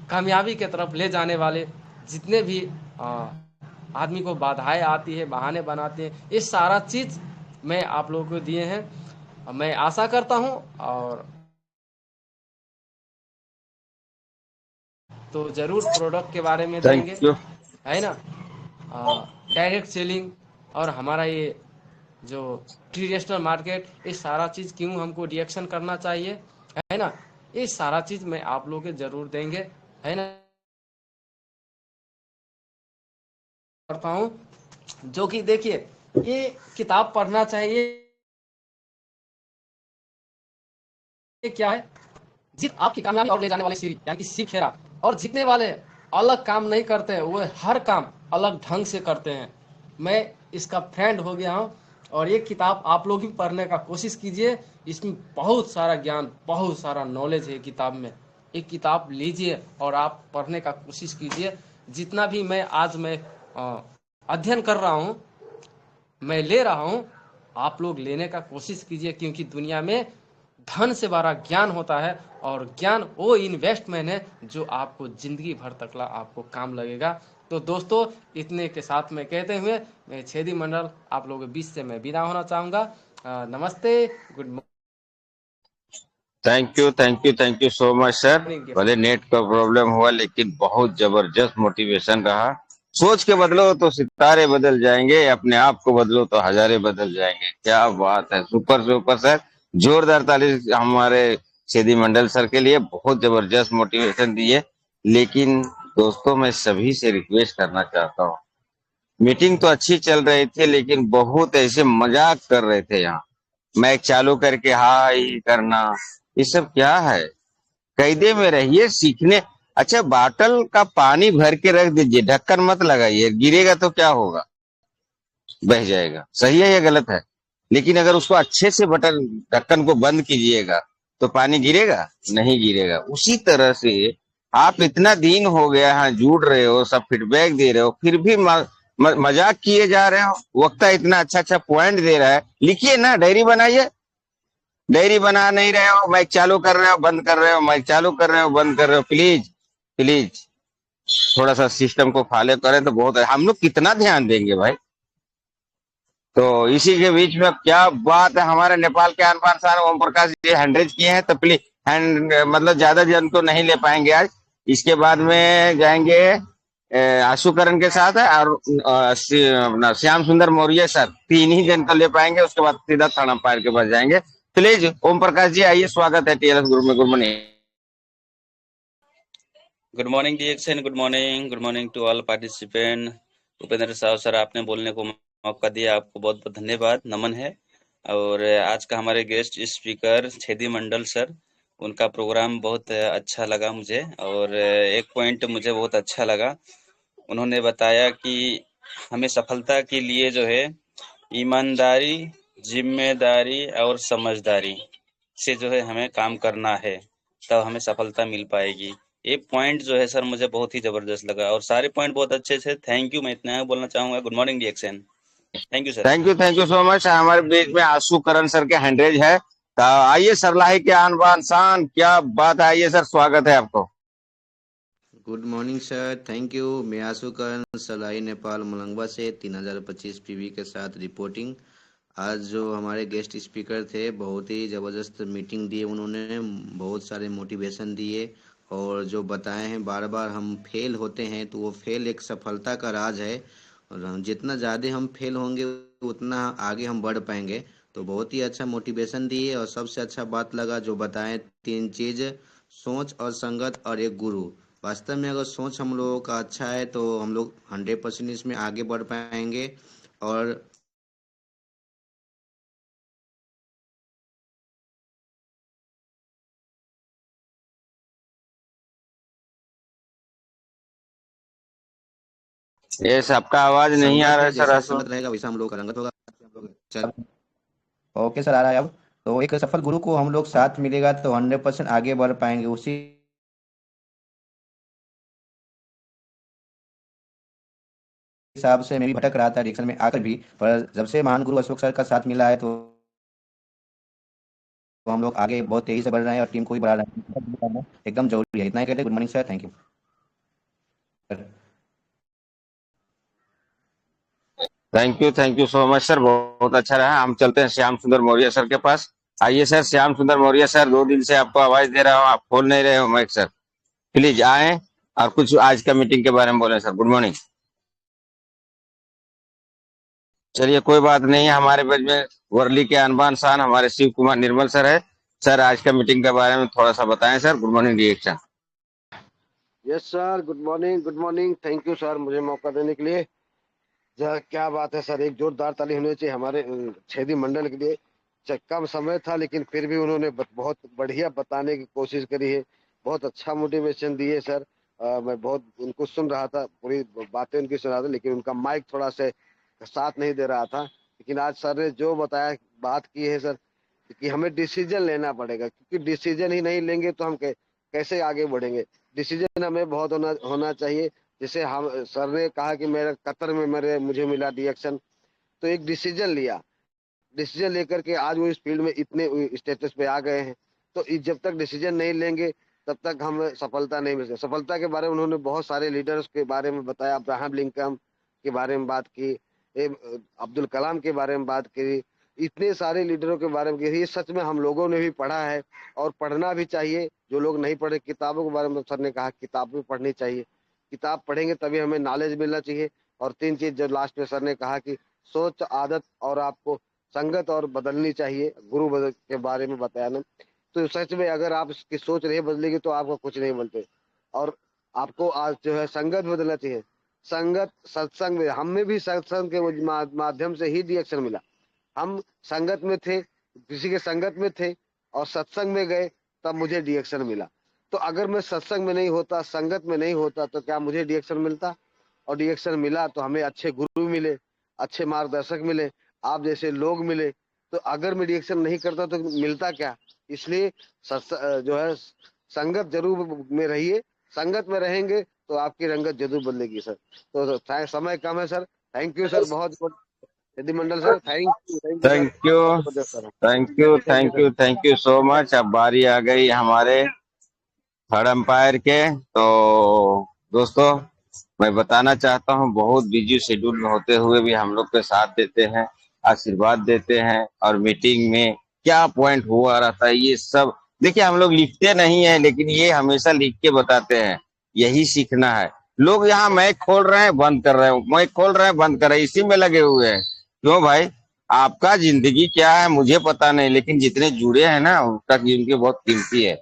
कामयाबी के तरफ ले जाने वाले जितने भी आदमी को बाधाएं आती है, बहाने बनाते हैं, ये सारा चीज़ मैं आप लोगों को दिए हैं। मैं आशा करता हूँ और तो ज़रूर प्रोडक्ट के बारे में थैंक देंगे, यू। है ना। डायरेक्ट सेलिंग और हमारा ये जो ट्रेडिशनल मार्केट, ये सारा चीज़ क्यों हमको रिएक्शन करना चाहिए, है ना, ये सारा चीज़ मैं आप लोगों के ज़रूर देंगे, है ना। करता हूँ जो कि देखिए ये किताब पढ़ना चाहिए। ये क्या है, जित आपकी कामयाबी और ले जाने वाली सीढ़ी यानी कि सीख हेरा। और जितने वाले अलग काम नहीं करते हैं वो हर काम अलग ढंग से करते हैं। मैं इसका फ्रेंड हो गया हूँ और ये किताब आप लोग भी पढ़ने का कोशिश कीजिए। इसमें बहुत सारा ज्ञान, बहुत सारा नॉलेज है किताब में। एक किताब लीजिए और आप पढ़ने का कोशिश कीजिए। जितना भी मैं अध्ययन कर रहा हूँ, मैं ले रहा हूँ, आप लोग लेने का कोशिश कीजिए, क्योंकि दुनिया में धन से बड़ा ज्ञान होता है। और ज्ञान वो इन्वेस्टमेंट है जो आपको जिंदगी भर तकला आपको काम लगेगा। तो दोस्तों इतने के साथ में कहते हुए मैं छेदी मंडल आप लोगों के बीच से मैं विदा होना चाहूँगा। नमस्ते, good thank you so much sir. Morning. भले नेट का प्रॉब्लम हुआ लेकिन बहुत जबरदस्त मोटिवेशन रहा। सोच के बदलो तो सितारे बदल जाएंगे, अपने आप को बदलो तो हजारे बदल जाएंगे। क्या बात है, सुपर सुपर सर। जोरदार ताली हमारे छेदी मंडल सर के लिए, बहुत जबरदस्त मोटिवेशन दिए। लेकिन दोस्तों मैं सभी से रिक्वेस्ट करना चाहता हूँ, मीटिंग तो अच्छी चल रही थी लेकिन बहुत ऐसे मजाक कर रहे थे यहाँ। मैक चालू करके हाय करना, ये सब क्या है? कायदे में रहिए, सीखने। अच्छा, बाटल का पानी भर के रख दीजिए, ढक्कन मत लगाइए, गिरेगा तो क्या होगा? बह जाएगा। सही है या गलत है? लेकिन अगर उसको अच्छे से बटन ढक्कन को बंद कीजिएगा तो पानी गिरेगा? नहीं गिरेगा। उसी तरह से आप इतना दिन हो गया हाँ जुड़ रहे हो, सब फीडबैक दे रहे हो, फिर भी मजाक किए जा रहे हो। वक्ता इतना अच्छा अच्छा पॉइंट दे रहा है, लिखिए ना, डायरी बनाइए। डायरी बना नहीं रहे हो, माइक चालू कर रहे हो बंद कर रहे हो, माइक चालू कर रहे हो बंद कर रहे हो। प्लीज प्लीज थोड़ा सा सिस्टम को फॉलो करें तो बहुत है। हम लोग कितना ध्यान देंगे भाई। तो इसी के बीच में क्या बात है, हमारे नेपाल के आन बान शान ओम प्रकाश जी 100 किए हैं, तो प्लीज हैंड मतलब ज्यादा जन तो नहीं ले पाएंगे आज। इसके बाद में जाएंगे आशुकरण के साथ है और अपना श्याम सुंदर मौर्य सर, 3 ही जन को ले पाएंगे। उसके बाद सीधा थाना पार के पास जाएंगे। प्लीज ओम प्रकाश जी आइए, स्वागत है टीएलएस ग्रुप में। Good morning. गुड मॉर्निंग डिएक्शन, good morning to all participant. Upendra साहब सर, आपने बोलने को मौका दिया, आपको बहुत बहुत धन्यवाद, नमन है। और आज का हमारे गेस्ट स्पीकर छेदी मंडल सर, उनका प्रोग्राम बहुत अच्छा लगा मुझे। और एक पॉइंट मुझे बहुत अच्छा लगा, उन्होंने बताया कि हमें सफलता के लिए जो है ईमानदारी, जिम्मेदारी और समझदारी से जो है हमें काम करना है, तब हमें सफलता मिल पाएगी। ये पॉइंट जो है सर मुझे बहुत ही जबरदस्त लगा और सारे पॉइंट बहुत अच्छे थे। थैंक यू, मैं इतना बोलना चाहूंगा। गुड मॉर्निंग डिएक्शन। Thank you sir. Thank you so much. हमारे बीच में आशुकरण सर के 100 है। तो आइए सरलाही के आन बान शान, क्या बात है। आइए सर, स्वागत है आपको। Good morning sir, thank you. मैं आशु करण, सलाई नेपाल मलंगवा से 3025 पीवी के साथ रिपोर्टिंग। आज जो हमारे गेस्ट स्पीकर थे, बहुत ही ज़बरदस्त मीटिंग दी उन्होंने, बहुत सारे मोटिवेशन दिए और जो बताए हैं, बार बार हम फेल होते हैं तो वो फेल एक सफलता का राज है, और जितना ज़्यादा हम फेल होंगे उतना आगे हम बढ़ पाएंगे। तो बहुत ही अच्छा मोटिवेशन दिए और सबसे अच्छा बात लगा जो बताएं 3 चीज़, सोच और संगत और एक गुरु। वास्तव में अगर सोच हम लोगों का अच्छा है तो हम लोग 100% इसमें आगे बढ़ पाएंगे। और ये सबका आवाज नहीं आ संगत रहा है, है सर जैसा आशु। संगत रहेगा वैसा हम लोग का रंगत होगा। चल, ओके सर, आ रहा है अब। तो एक सफल गुरु को हम लोग साथ मिलेगा तो 100% आगे बढ़ पाएंगे। उसी हिसाब से मैं भी भटक रहा था डिक्शन में आकर भी, पर जब से महान गुरु अशोक सर का साथ मिला है तो हम लोग आगे बहुत तेजी से बढ़ रहे हैं और टीम को भी बढ़ा रहे हैं। एकदम जरूरी है। इतना ही कहते, good morning sir, thank you. Thank you so much sir, बहुत अच्छा रहा। हम चलते हैं श्याम सुंदर मौर्य सर के पास। आइए सर, श्याम सुंदर मौर्य सर, 2 दिन से आपको आवाज दे रहा हूँ, आप खोल नहीं रहे हो माइक सर। प्लीज आए और कुछ आज का मीटिंग के बारे में बोले सर। Good morning. चलिए कोई बात नहीं है, हमारे बीच में वर्ली के अनबान शान हमारे शिव कुमार निर्मल सर है। सर आज का मीटिंग के बारे में थोड़ा सा बताएं sir. Good morning reaction. Yes sir, good morning, good morning. Thank you sir मुझे मौका देने के लिए। क्या बात है सर, एक जोरदार ताली होनी चाहिए हमारे छेदी मंडल के लिए। कम समय था लेकिन फिर भी उन्होंने बहुत बढ़िया बताने की कोशिश करी है, बहुत अच्छा मोटिवेशन दिए सर। मैं बहुत उनको सुन रहा था, पूरी बातें उनकी सुन रहा था, लेकिन उनका माइक थोड़ा से साथ नहीं दे रहा था। लेकिन आज सर ने जो बताया, बात की है सर, कि हमें डिसीजन लेना पड़ेगा, क्योंकि डिसीजन ही नहीं लेंगे तो हम कैसे आगे बढ़ेंगे। डिसीजन हमें बहुत होना चाहिए। जैसे हम सर ने कहा कि मेरा कतर में मुझे मिला डिएक्शन, तो एक डिसीजन लिया, डिसीजन लेकर के आज वो इस फील्ड में इतने स्टेटस पे आ गए हैं। तो जब तक डिसीजन नहीं लेंगे तब तक हम सफलता नहीं मिल सकती। सफलता के बारे में उन्होंने बहुत सारे लीडर्स के बारे में बताया, अब्राहम लिंकन के बारे में बात की, अब्दुल कलाम के बारे में बात की, इतने सारे लीडरों के बारे में। ये सच में हम लोगों ने भी पढ़ा है और पढ़ना भी चाहिए। जो लोग नहीं पढ़े किताबों के बारे में, सर ने कहा किताब भी पढ़नी चाहिए, किताब पढ़ेंगे तभी हमें नॉलेज मिलना चाहिए। और 3 चीज जो लास्ट में सर ने कहा कि सोच, आदत और आपको संगत और बदलनी चाहिए, गुरु बदल के बारे में बताया ना। तो सच में अगर आप इसकी सोच नहीं बदलेगी तो आपको कुछ नहीं बनते। और आपको आज जो है संगत बदलना चाहिए। संगत, सत्संग में हमें भी सत्संग के माध्यम से ही रिएक्शन मिला। हम संगत में थे, किसी के संगत में थे और सत्संग में गए, तब मुझे रिएक्शन मिला। तो अगर मैं सत्संग में नहीं होता, संगत में नहीं होता, तो क्या मुझे रिएक्शन मिलता? और रिएक्शन मिला तो हमें अच्छे गुरु मिले, अच्छे मार्गदर्शक मिले, आप जैसे लोग मिले। तो अगर मैं रिएक्शन नहीं करता तो मिलता क्या? इसलिए जो है संगत जरूर में रहिए, संगत में रहेंगे तो आपकी रंगत जरूर बदलेगी सर। तो समय कम है सर, थैंक यू सर, बहुत यदि Mandal sir, thank you sir, thank you जबरदस्त sir. Thank you thank you thank you sir. Thank you so much. अब बारी आ गई हमारे थर्ड अंपायर के। तो दोस्तों, मैं बताना चाहता हूँ, बहुत बिजी शेड्यूल में होते हुए भी हम लोग के साथ देते हैं, आशीर्वाद देते हैं। और मीटिंग में क्या पॉइंट हुआ रहता है ये सब देखिए, हम लोग लिखते नहीं है लेकिन ये हमेशा लिख के बताते हैं, यही सीखना है। लोग यहाँ मैक खोल रहे हैं बंद कर रहे हैं, मैक खोल रहे हैं बंद कर रहे हैं, इसी में लगे हुए हैं। क्यों भाई? आपका जिंदगी क्या है मुझे पता नहीं, लेकिन जितने जुड़े हैं ना उनका जिंदगी बहुत कीमती है।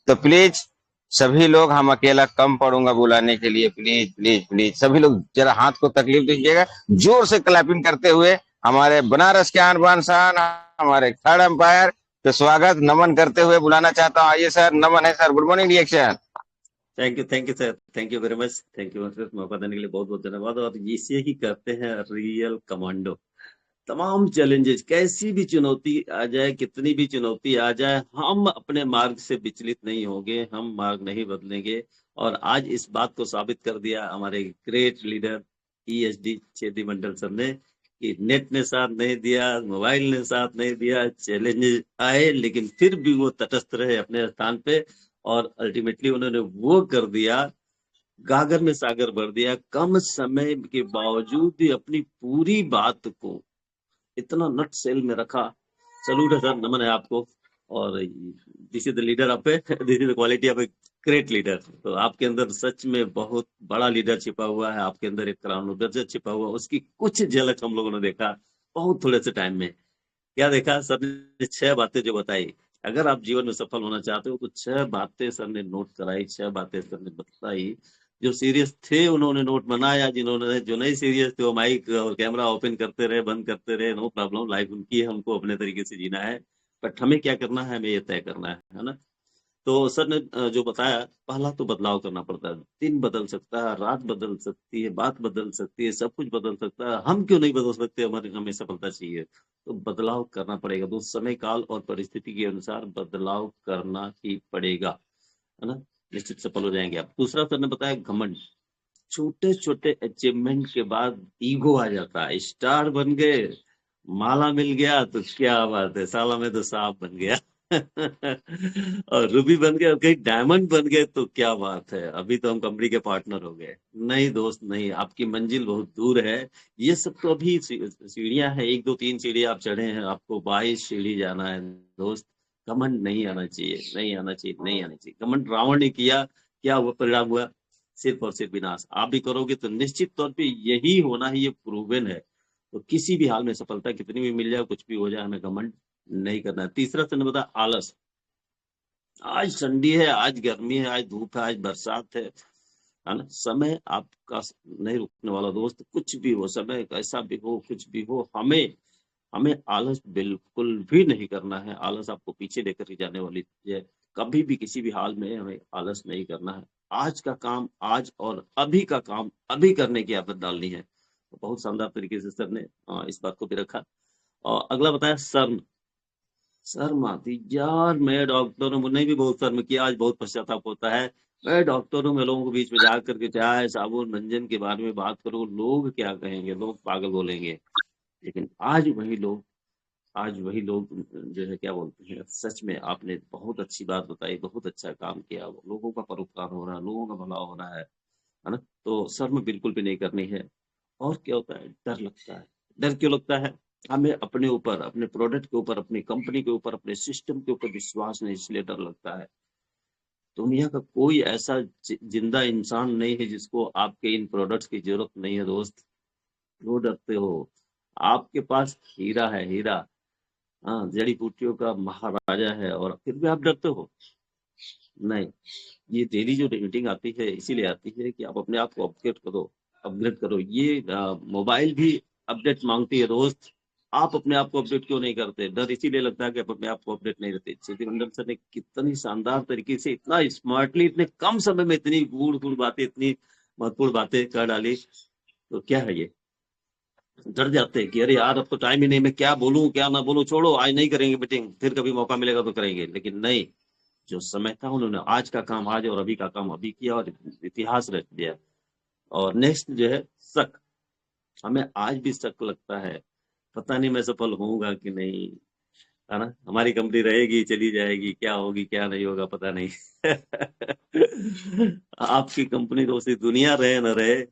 तो प्लीज सभी लोग, हम अकेला कम पड़ूंगा बुलाने के लिए, प्लीज प्लीज प्लीज सभी लोग जरा हाथ को तकलीफ दीजिएगा, जोर से क्लैपिंग करते हुए हमारे बनारस के आन बान शान, हमारे थर्ड अंपायर के स्वागत नमन करते हुए बुलाना चाहता हूँ। आइए सर, नमन है sir, good morning reaction. Thank you sir, thank you very much, thank you sir, मौका देने के लिए बहुत बहुत धन्यवाद। और इसे ही करते हैं रियल कमांडो। तमाम चैलेंजेस, कैसी भी चुनौती आ जाए, कितनी भी चुनौती आ जाए, हम अपने मार्ग से विचलित नहीं होंगे, हम मार्ग नहीं बदलेंगे। और आज इस बात को साबित कर दिया हमारे ग्रेट लीडर ESD छेदी मंडल सर ने कि नेट ने साथ नहीं दिया, मोबाइल ने साथ नहीं दिया, चैलेंजेस आए, लेकिन फिर भी वो तटस्थ रहे अपने स्थान पे, और अल्टीमेटली उन्होंने वो कर दिया, गागर में सागर भर दिया। कम समय के बावजूद भी अपनी पूरी बात को इतना नट सेल में रखा। सलूट है सर, नमन है आपको। और this is the leader of A this is the quality of a great leader. तो आपके अंदर सच में बहुत बड़ा लीडर छिपा हुआ है, आपके अंदर एक क्राउन छिपा हुआ है। उसकी कुछ झलक हम लोगों ने देखा बहुत थोड़े से टाइम में। क्या देखा सर ने? 6 बातें जो बताई। अगर आप जीवन में सफल होना चाहते हो तो 6 बातें सर ने नोट कराई, 6 बातें सर ने बताई। जो सीरियस थे उन्होंने नोट बनाया, जिन्होंने जो नहीं सीरियस थे वो माइक और कैमरा ओपन करते रहे, बंद करते रहे। नो प्रॉब्लम, लाइफ उनकी है, हमको अपने तरीके से जीना है, बट हमें क्या करना है हमें ये तय करना है ना। तो सर ने जो बताया, पहला तो बदलाव करना पड़ता है। दिन बदल सकता है, रात बदल सकती है, बात बदल सकती है, सब कुछ बदल सकता है, हम क्यों नहीं बदल सकते? हमें सफलता चाहिए तो बदलाव करना पड़ेगा। तो समय काल और परिस्थिति के अनुसार बदलाव करना ही पड़ेगा, है ना। निश्चित सफल हो जाएंगे आप। दूसरा सर ने बताया घमंड। छोटे छोटे अचीवमेंट के बाद ईगो आ जाता है। स्टार बन गए, माला मिल गया तो क्या बात है, साला में तो सांप बन गया और रूबी बन गए और कहीं डायमंड बन गए तो क्या बात है, अभी तो हम कंपनी के पार्टनर हो गए। नहीं दोस्त नहीं, आपकी मंजिल बहुत दूर है। ये सब तो अभी सीढ़ियां हैं, 1 2 3 सीढ़ी आप चढ़े हैं, आपको 22 सीढ़ी जाना है दोस्त। घमंड नहीं आना चाहिए, नहीं आना चाहिए, नहीं आना चाहिए। घमंड रावण ने किया, क्या हुआ? परिणाम हुआ सिर्फ और सिर्फ विनाश। आप भी करोगे तो निश्चित तौर पे यही होना है, ये प्रूवन है। तो किसी भी हाल में सफलता कितनी भी मिल जाए, कुछ भी हो जाए, हमें घमंड नहीं करना है। तीसरा तो ने बताया आलस। आज ठंडी है, आज गर्मी है, आज धूप है, आज बरसात है ना। समय आपका नहीं रुकने वाला दोस्त। कुछ भी हो, समय कैसा भी हो, कुछ भी हो, हमें हमें आलस बिल्कुल भी नहीं करना है। आलस आपको पीछे लेकर ही जाने वाली चीज है। कभी भी किसी भी हाल में हमें आलस नहीं करना है। आज का काम आज, और अभी का काम अभी करने की आदत डालनी है। तो बहुत शानदार तरीके से सर ने इस बात को भी रखा। और अगला बताया शर्म। शर्म आती यार, मैं डॉक्टर हूँ, मुझे भी बहुत शर्म किया, आज बहुत पश्चाताप होता है। मैं डॉक्टर हूँ, मैं लोगों के बीच में जा करके चाय साबुन मंजन के बारे में बात करूँ, लोग क्या कहेंगे, लोग पागल बोलेंगे। लेकिन आज वही लोग जो है क्या बोलते हैं, सच में आपने बहुत अच्छी बात बताई, बहुत अच्छा काम किया, लोगों का परोपकार हो रहा है, लोगों का भला हो रहा है ना। तो शर्म बिल्कुल भी नहीं करनी है। और क्या होता है, डर लगता है। डर क्यों लगता है? हमें अपने ऊपर, अपने प्रोडक्ट के ऊपर, अपनी कंपनी के ऊपर, अपने सिस्टम के ऊपर विश्वास नहीं, इसलिए डर लगता है। दुनिया का कोई ऐसा जिंदा इंसान नहीं है जिसको आपके इन प्रोडक्ट्स की जरूरत नहीं है दोस्त। क्यों डरते हो? आपके पास हीरा है, हीरा। हाँ, जड़ी बूटियों का महाराजा है, और फिर भी आप डरते हो? नहीं। ये डेली जो मीटिंग आती है इसीलिए आती है कि आप अपने आप को अपग्रेड करो, अपग्रेड करो। ये मोबाइल भी अपडेट मांगती है दोस्त। आप अपने आप को अपडेट क्यों नहीं करते? डर इसीलिए लगता है कि आप अपने आप को अपडेट नहीं करते। सिद्धि मंडल सर ने कितनी शानदार तरीके से, इतना स्मार्टली, इतने कम समय में इतनी गूढ़ बातें, इतनी महत्वपूर्ण बातें कर डाली। तो क्या है ये? डर जाते हैं कि अरे यार अब तो टाइम ही नहीं, मैं क्या बोलूं क्या ना बोलूं, छोड़ो आज नहीं करेंगे मीटिंग, फिर कभी मौका मिलेगा तो करेंगे। लेकिन नहीं, जो समय था उन्होंने आज का काम आज और अभी का काम अभी किया, और इतिहास रच दिया। और नेक्स्ट जो है शक। हमें आज भी शक लगता है, पता नहीं मैं सफल होऊंगा कि नहीं, है ना। हमारी कंपनी रहेगी चली जाएगी, क्या होगी क्या नहीं होगा पता नहीं आपकी कंपनी तो उसी दुनिया रहे न रहे,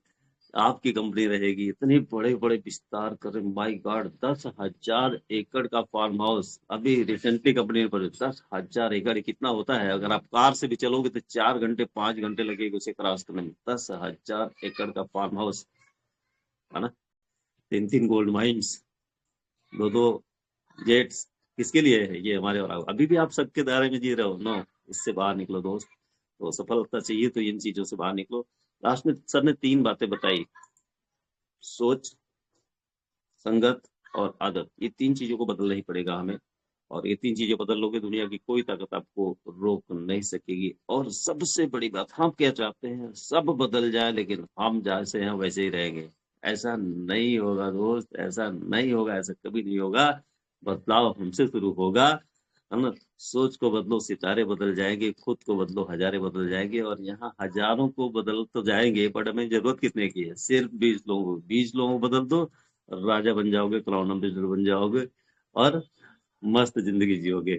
आपकी कंपनी रहेगी। इतने बड़े बड़े विस्तार कर रहे, माई गॉड, 10,000 एकड़ का फार्म हाउस। अभी रिसेंटली कंपनी पर 10,000 एकड़ कितना होता है? अगर आप कार से भी चलोगे तो 4 घंटे 5 घंटे लगेगा उसे क्रॉस करने में। 10,000 एकड़ का फार्म हाउस, है ना। 3 गोल्ड माइन्स, 2 जेट्स। किसके लिए है ये? हमारे। और अभी भी आप सबके दायरे में जी रहे हो? नो, इससे बाहर निकलो दोस्त। तो सफलता चाहिए तो इन चीजों से बाहर निकलो। लास्ट में सर ने 3 बातें बताई, सोच, संगत और आदत। ये 3 चीजों को बदलना ही पड़ेगा हमें, और ये 3 चीजें बदल लोगे, दुनिया की कोई ताकत आपको रोक नहीं सकेगी। और सबसे बड़ी बात, हम क्या चाहते हैं, सब बदल जाए लेकिन हम जैसे हैं वैसे ही रहेंगे। ऐसा नहीं होगा दोस्त, ऐसा नहीं होगा, ऐसा कभी नहीं होगा। बदलाव हमसे शुरू होगा, है ना। सोच को बदलो, सितारे बदल जाएंगे, खुद को बदलो, हजारे बदल जाएंगे। और यहाँ हजारों को बदल तो जाएंगे, बट हमें जरूरत कितने की है? सिर्फ 20 लोगों को बदल दो, राजा बन जाओगे, क्राउन एम्बेसडर बन जाओगे और मस्त जिंदगी जियोगे।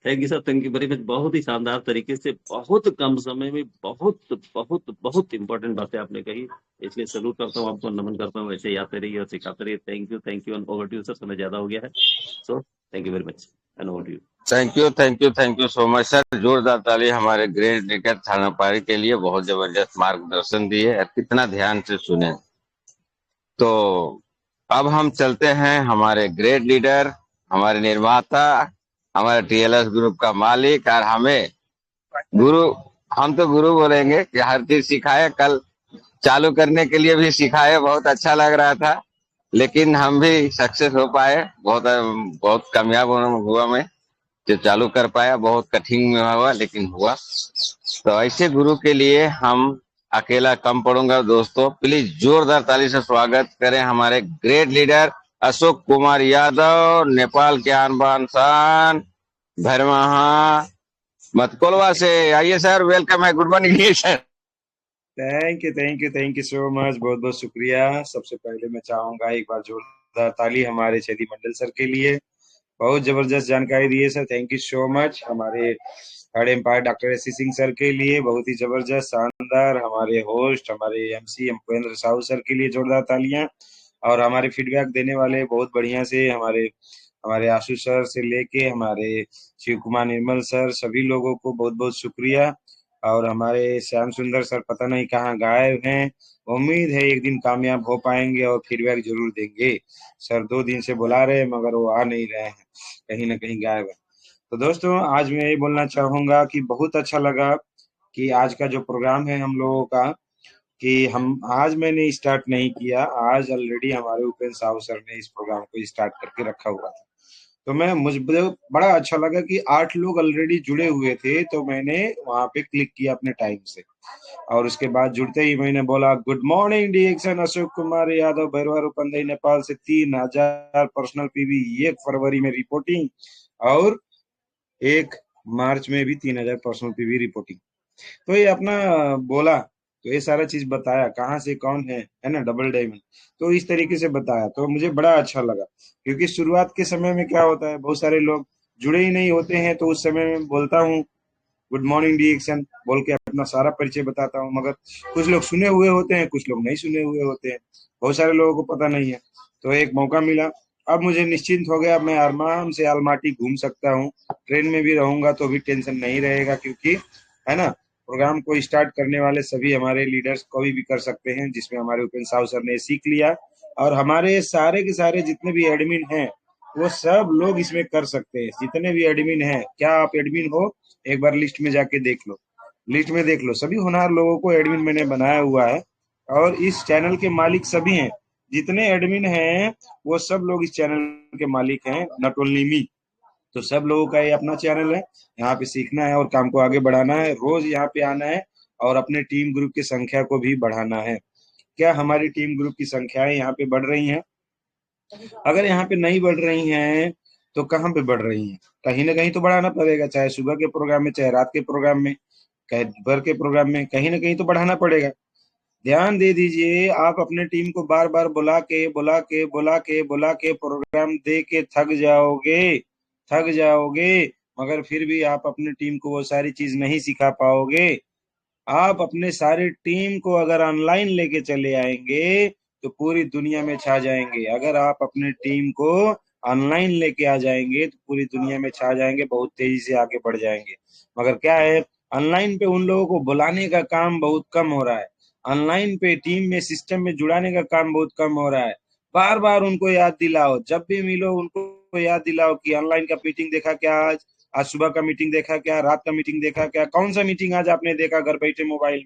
Thank you sir, thank you very much. बहुत ही शानदार तरीके से बहुत कम समय में बहुत बहुत बहुत इंपॉर्टेंट बातें आपने कही, इसलिए सलूट करता हूँ आपको, नमन करता हूँ। ऐसे याद रहिए और सिखाते रहिए। Thank you and over to you sir. समय ज्यादा हो गया है, so thank you very much and over to you. Thank you so much sir. जोरदार ताली हमारे ग्रेट लीडर थाना पारी के लिए। बहुत जबरदस्त मार्गदर्शन दिए और कितना ध्यान से सुने। तो अब हम चलते हैं हमारे ग्रेट लीडर, हमारे निर्माता, हमारे टीएलएस ग्रुप का मालिक और हमें गुरु, हम तो गुरु बोलेंगे कि हर चीज सिखाए। कल चालू करने के लिए भी सिखाए, बहुत अच्छा लग रहा था, लेकिन हम भी सक्सेस हो पाए। बहुत बहुत कामयाब हुआ मैं जो चालू कर पाया। बहुत कठिन में हुआ लेकिन हुआ। तो ऐसे गुरु के लिए हम अकेला कम पड़ूंगा दोस्तों। प्लीज जोरदार ताली से स्वागत करें हमारे ग्रेट लीडर अशोक कुमार यादव, नेपाल के आन बान शान भरमहा मतकोलवा से। आइए सर, वेलकम है, good morning sir. Thank you so much. बहुत बहुत शुक्रिया। सबसे पहले मैं चाहूंगा एक बार जोरदार ताली हमारे छेदी मंडल सर के लिए। बहुत जबरदस्त जानकारी दी है sir, thank you so much. हमारे third umpire doctor S C Singh sir के लिए बहुत ही जबरदस्त शानदार। हमारे होस्ट हमारे एमसी पुरेंद्र साहू सर के लिए जोरदार तालियां। और हमारे फीडबैक देने वाले बहुत बढ़िया से हमारे हमारे आशु सर से लेके हमारे शिव कुमार निर्मल सर, सभी लोगों को बहुत बहुत शुक्रिया। और हमारे श्याम सुंदर सर पता नहीं कहाँ गायब हैं। उम्मीद है एक दिन कामयाब हो पाएंगे और फीडबैक जरूर देंगे। सर 2 दिन से बुला रहे हैं मगर वो आ नहीं रहे हैं, कहीं ना कहीं गायब है। तो दोस्तों आज मैं ये बोलना चाहूंगा कि बहुत अच्छा लगा कि आज का जो प्रोग्राम है हम लोगों का, कि हम आज मैंने स्टार्ट नहीं किया, आज ऑलरेडी हमारे उपेंद्र साहू सर ने इस प्रोग्राम को स्टार्ट करके रखा हुआ था। तो मुझे बड़ा अच्छा लगा कि 8 लोग ऑलरेडी जुड़े हुए थे, तो मैंने वहां पे क्लिक किया अपने टाइम से। और उसके बाद जुड़ते ही मैंने बोला गुड मॉर्निंग डीएक्शन अशोक कुमार यादव भैरवा रूपंदेही नेपाल से 3000 पर्सनल पीवी 1 फरवरी में रिपोर्टिंग और 1 मार्च में भी 3000 पर्सनल पीवी रिपोर्टिंग। तो ये अपना बोला, तो ये सारा चीज बताया कहाँ से कौन है ना, डबल डायमंड। तो इस तरीके से बताया तो मुझे बड़ा अच्छा लगा, क्योंकि शुरुआत के समय में क्या होता है, बहुत सारे लोग जुड़े ही नहीं होते हैं। तो उस समय में बोलता हूँ गुड मॉर्निंग डीएक्शन बोल के अपना सारा परिचय बताता हूँ, मगर कुछ लोग सुने हुए होते हैं, कुछ लोग नहीं सुने हुए होते हैं, बहुत सारे लोगों को पता नहीं है। तो एक मौका मिला, अब मुझे निश्चिंत हो गया, मैं आराम से अलमाटी घूम सकता हूँ। ट्रेन में भी रहूंगा तो भी टेंशन नहीं रहेगा, क्योंकि है ना, प्रोग्राम को स्टार्ट करने वाले सभी हमारे लीडर्स कोई भी कर सकते हैं, जिसमें हमारे उपेंद्र साहू सर ने सीख लिया। और हमारे सारे के सारे जितने भी एडमिन हैं वो सब लोग इसमें कर सकते हैं। जितने भी एडमिन हैं, क्या आप एडमिन हो? एक बार लिस्ट में जाके देख लो, लिस्ट में देख लो, सभी होनहार लोगों को एडमिन मैंने बनाया हुआ है। और इस चैनल के मालिक सभी हैं, जितने एडमिन हैं वो सब लोग इस चैनल के मालिक हैं, नॉट ओनली मी। तो सब लोगों का ये अपना चैनल है, यहाँ पे सीखना है और काम को आगे बढ़ाना है, रोज यहाँ पे आना है और अपने टीम ग्रुप की संख्या को भी बढ़ाना है। क्या हमारी टीम ग्रुप की संख्याएं यहाँ पे बढ़ रही हैं? अगर यहाँ पे नहीं बढ़ रही हैं तो कहाँ पे बढ़ रही हैं? कहीं ना कहीं तो बढ़ाना पड़ेगा, चाहे सुबह के प्रोग्राम में, चाहे रात के प्रोग्राम में, चाहे दोपहर के प्रोग्राम में, कहीं ना कहीं तो बढ़ाना पड़ेगा। ध्यान दे दीजिए, आप अपने टीम को बार बार बुला के बुला के बुला के बुला के प्रोग्राम दे के थक जाओगे, मगर फिर भी आप अपनी टीम को वो सारी चीज नहीं सिखा पाओगे। आप अपने सारे टीम को अगर ऑनलाइन लेके चले आएंगे तो पूरी दुनिया में छा जाएंगे। अगर आप अपने टीम को ऑनलाइन लेके आ जाएंगे तो पूरी दुनिया में छा जाएंगे, बहुत तेजी से आगे बढ़ जाएंगे। मगर क्या है, ऑनलाइन पे उन लोगों को बुलाने का काम बहुत कम हो रहा है, ऑनलाइन पे टीम में सिस्टम में जुड़ाने का काम बहुत कम हो रहा है। बार बार उनको याद दिलाओ, जब भी मिलो उनको याद दिलाओ कि ऑनलाइन का मीटिंग देखा क्या, आज सुबह का मीटिंग देखा क्या, रात का मीटिंग देखा क्या, कौन सा मीटिंग आज आपने देखा घर बैठे मोबाइल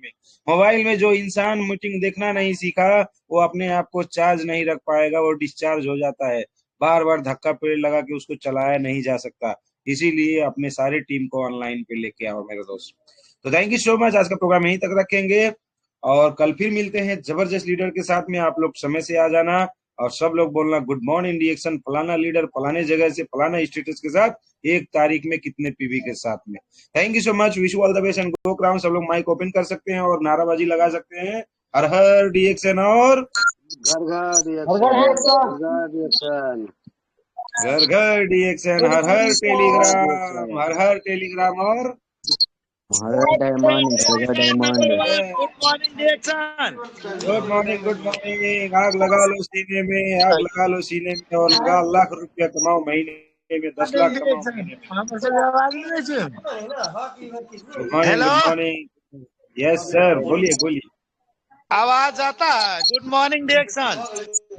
में। जो इंसान मीटिंग देखना नहीं सीखा वो अपने आप को चार्ज नहीं रख पाएगा, वो डिस्चार्ज हो जाता है। बार बार धक्का पेड़ लगा के उसको चलाया नहीं जा सकता। इसीलिए अपने सारे टीम को ऑनलाइन पे लेके आओ मेरे दोस्त। तो थैंक यू सो मच, आज का प्रोग्राम यहीं तक रखेंगे और कल फिर मिलते हैं जबरदस्त लीडर के साथ में। आप लोग समय से आ जाना और सब लोग बोलना गुड मॉर्निंग रिएक्शन, फलाना लीडर फलाने जगह से फलाना स्टेटस के साथ 1 तारीख में कितने पीवी के साथ में। Thank you so much, wish you all the best and go crown. सब लोग माइक ओपन कर सकते हैं और नाराबाजी लगा सकते हैं, हर हर रिएक्शन और घर घर रिएक्शन घर घर डिएक्शन, हर हर टेलीग्राम, हर हर टेलीग्राम और हर डायमंड घर डायमंड। गुड मॉर्निंग डिएक्शन। Good morning. आग लगा लो सीने में, आग लगा लो सीने में और लगा लाख रुपया कमाओ महीने में, 10 लाख कमाओ महीने में। Good hello, morning. Yes sir, बोलिए बोलिए। आवाज आता है? गुड मॉर्निंग डिएक्शन।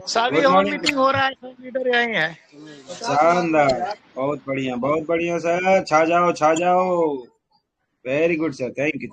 सभी गुड होम मॉर्निंग। मीटिंग हो रहा है, सब लीडर यही है। शानदार, बहुत बढ़िया सर। छा जाओ छा जाओ। Very good sir, thank you.